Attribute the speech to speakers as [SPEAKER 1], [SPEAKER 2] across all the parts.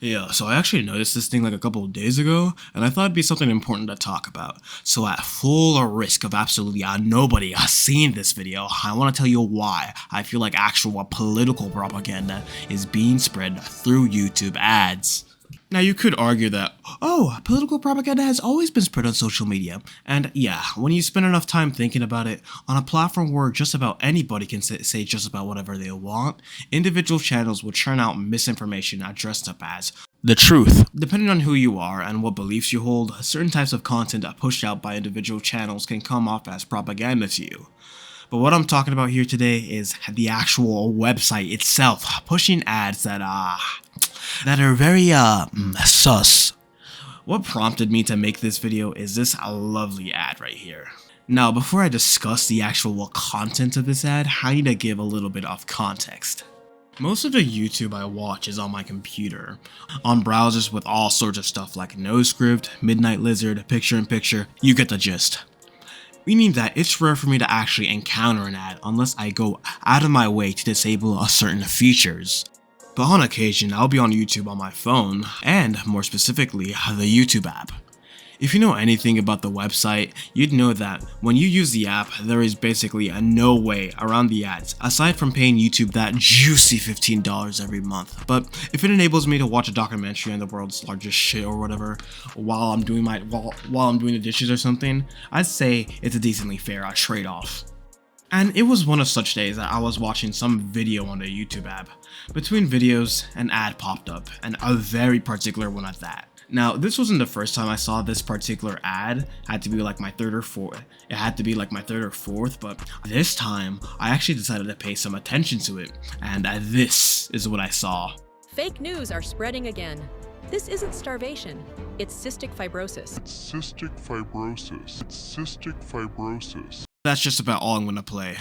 [SPEAKER 1] Yeah, so I actually noticed this thing like a couple of days ago, and I thought it'd be something important to talk about. So at full risk of absolutely nobody seeing this video, I want to tell you why I feel like actual political propaganda is being spread through YouTube ads. Now you could argue that, oh, political propaganda has always been spread on social media, and yeah, when you spend enough time thinking about it, on a platform where just about anybody can say just about whatever they want, individual channels will churn out misinformation dressed up as the truth. Depending on who you are and what beliefs you hold, certain types of content pushed out by individual channels can come off as propaganda to you. But what I'm talking about here today is the actual website itself pushing ads that are very sus. What prompted me to make this video is this lovely ad right here. Now, before I discuss the actual content of this ad, I need to give a little bit of context. Most of the YouTube I watch is on my computer, on browsers with all sorts of stuff like NoScript, Midnight Lizard, Picture-in-Picture, you get the gist. Meaning that it's rare for me to actually encounter an ad unless I go out of my way to disable certain features. But on occasion, I'll be on YouTube on my phone, and more specifically, the YouTube app. If you know anything about the website, you'd know that when you use the app, there is basically no way around the ads, aside from paying YouTube that juicy $15 every month. But if it enables me to watch a documentary on the world's largest shit or whatever, while I'm doing the dishes or something, I'd say it's a decently fair trade-off. And it was one of such days that I was watching some video on the YouTube app. Between videos, an ad popped up, and a very particular one at that. Now, this wasn't the first time I saw this particular ad. It had to be like my third or fourth, but this time, I actually decided to pay some attention to it, and this is what I saw.
[SPEAKER 2] Fake news are spreading again. This isn't starvation, it's cystic fibrosis.
[SPEAKER 1] That's just about all I'm gonna play.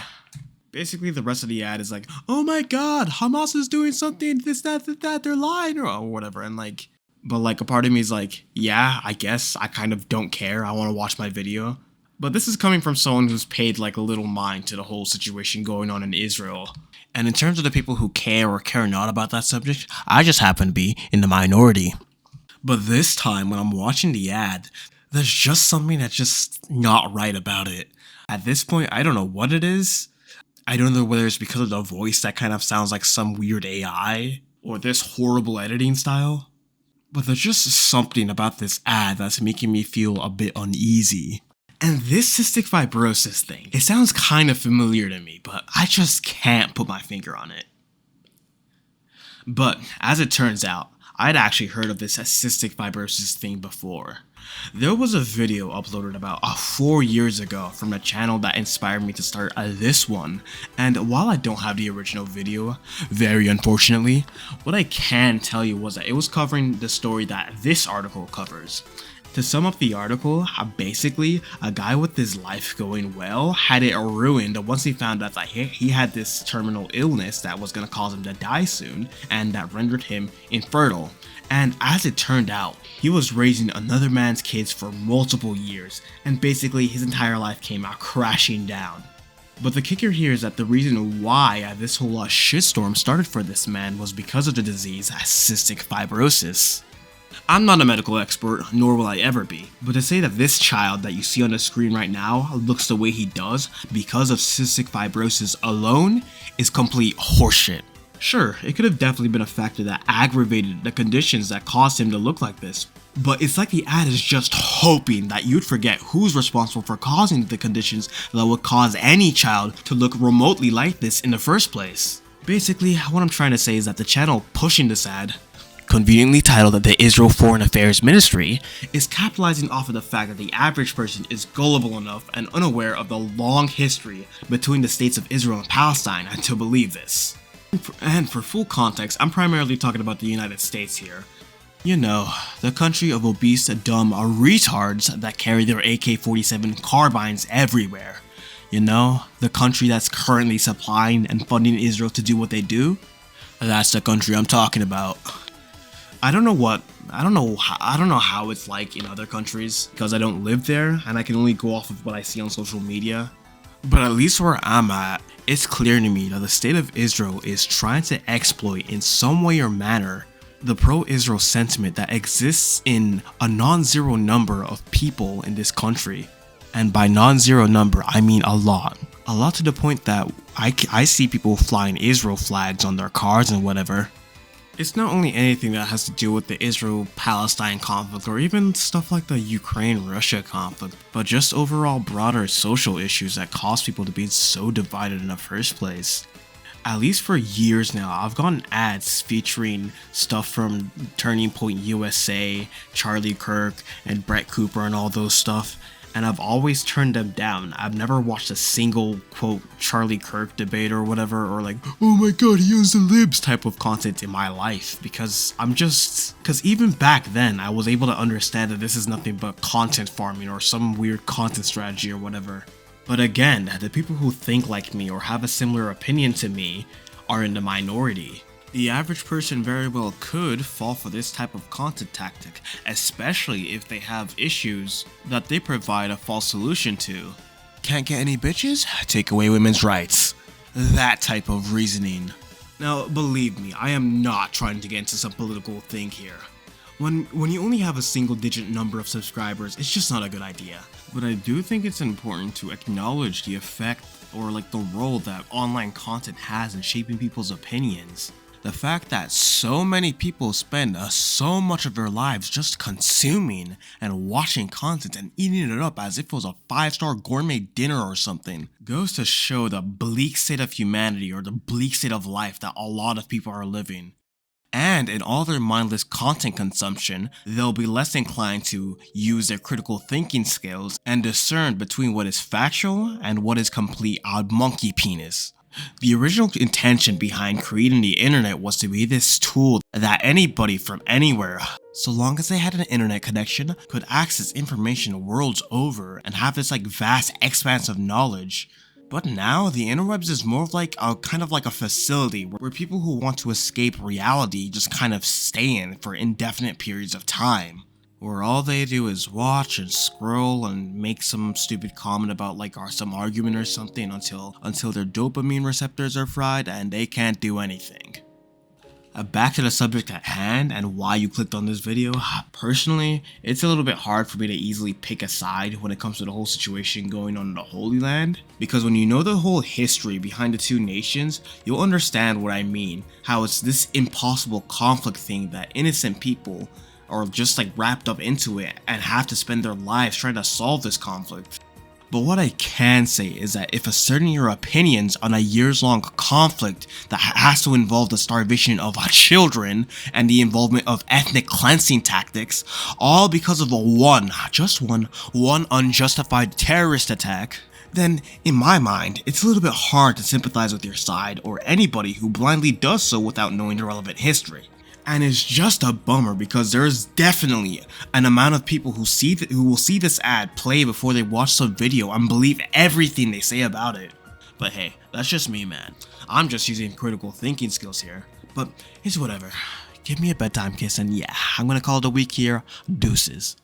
[SPEAKER 1] Basically, the rest of the ad is like, oh my god, Hamas is doing something, this, that, they're lying, or whatever, and like, but like a part of me is like, yeah, I guess, I kind of don't care, I want to watch my video. But this is coming from someone who's paid like a little mind to the whole situation going on in Israel. And in terms of the people who care or care not about that subject, I just happen to be in the minority. But this time, when I'm watching the ad, there's just something that's just not right about it. At this point, I don't know what it is. I don't know whether it's because of the voice that kind of sounds like some weird AI, or this horrible editing style. But there's just something about this ad that's making me feel a bit uneasy. And this cystic fibrosis thing, it sounds kind of familiar to me, but I just can't put my finger on it. But as it turns out, I'd actually heard of this cystic fibrosis thing before. There was a video uploaded about 4 years ago from a channel that inspired me to start this one, and while I don't have the original video, very unfortunately, what I can tell you was that it was covering the story that this article covers. To sum up the article, basically, a guy with his life going well had it ruined once he found out that he had this terminal illness that was going to cause him to die soon, and that rendered him infertile. And as it turned out, he was raising another man's kids for multiple years, and basically his entire life came out crashing down. But the kicker here is that the reason why this whole shitstorm started for this man was because of the disease cystic fibrosis. I'm not a medical expert, nor will I ever be, but to say that this child that you see on the screen right now looks the way he does because of cystic fibrosis alone is complete horseshit. Sure, it could have definitely been a factor that aggravated the conditions that caused him to look like this, but it's like the ad is just hoping that you'd forget who's responsible for causing the conditions that would cause any child to look remotely like this in the first place. Basically, what I'm trying to say is that the channel pushing this ad, conveniently titled the Israel Foreign Affairs Ministry, is capitalizing off of the fact that the average person is gullible enough and unaware of the long history between the states of Israel and Palestine to believe this. And for full context, I'm primarily talking about the United States here. You know, the country of obese, dumb retards that carry their AK-47 carbines everywhere. You know, the country that's currently supplying and funding Israel to do what they do. That's the country I'm talking about. I don't know how it's like in other countries because I don't live there and I can only go off of what I see on social media. But at least where I'm at, it's clear to me that the state of Israel is trying to exploit in some way or manner the pro-Israel sentiment that exists in a non-zero number of people in this country. And by non-zero number, I mean a lot. A lot to the point that I see people flying Israel flags on their cars and whatever. It's not only anything that has to do with the Israel-Palestine conflict or even stuff like the Ukraine-Russia conflict, but just overall broader social issues that cause people to be so divided in the first place. At least for years now, I've gotten ads featuring stuff from Turning Point USA, Charlie Kirk, and Brett Cooper and all those stuff, and I've always turned them down. I've never watched a single, quote, Charlie Kirk debate or whatever, or like, oh my god, he owns the libs type of content in my life, because even back then, I was able to understand that this is nothing but content farming or some weird content strategy or whatever. But again, the people who think like me or have a similar opinion to me are in the minority. The average person very well could fall for this type of content tactic, especially if they have issues that they provide a false solution to. Can't get any bitches? Take away women's rights. That type of reasoning. Now, believe me, I am not trying to get into some political thing here. When you only have a single digit number of subscribers, it's just not a good idea. But I do think it's important to acknowledge the effect or like the role that online content has in shaping people's opinions. The fact that so many people spend so much of their lives just consuming and watching content and eating it up as if it was a 5-star gourmet dinner or something goes to show the bleak state of humanity or the bleak state of life that a lot of people are living. And in all their mindless content consumption, they'll be less inclined to use their critical thinking skills and discern between what is factual and what is complete monkey penis. The original intention behind creating the internet was to be this tool that anybody from anywhere, so long as they had an internet connection, could access information worlds over and have this like vast expanse of knowledge. But now the interwebs is more of like a kind of like a facility where people who want to escape reality just kind of stay in for indefinite periods of time. Where all they do is watch and scroll and make some stupid comment about like some argument or something until their dopamine receptors are fried and they can't do anything. Back to the subject at hand and why you clicked on this video. Personally, it's a little bit hard for me to easily pick a side when it comes to the whole situation going on in the Holy Land, because when you know the whole history behind the two nations, you'll understand what I mean. How it's this impossible conflict thing that innocent people are just like wrapped up into it and have to spend their lives trying to solve this conflict. But what I can say is that if asserting your opinions on a years-long conflict that has to involve the starvation of children and the involvement of ethnic cleansing tactics, all because of one unjustified terrorist attack, then in my mind, it's a little bit hard to sympathize with your side or anybody who blindly does so without knowing the relevant history. And it's just a bummer because there's definitely an amount of people who will see this ad play before they watch some video and believe everything they say about it. But hey, that's just me, man. I'm just using critical thinking skills here. But it's whatever. Give me a bedtime kiss and yeah, I'm gonna call it a week here. Deuces.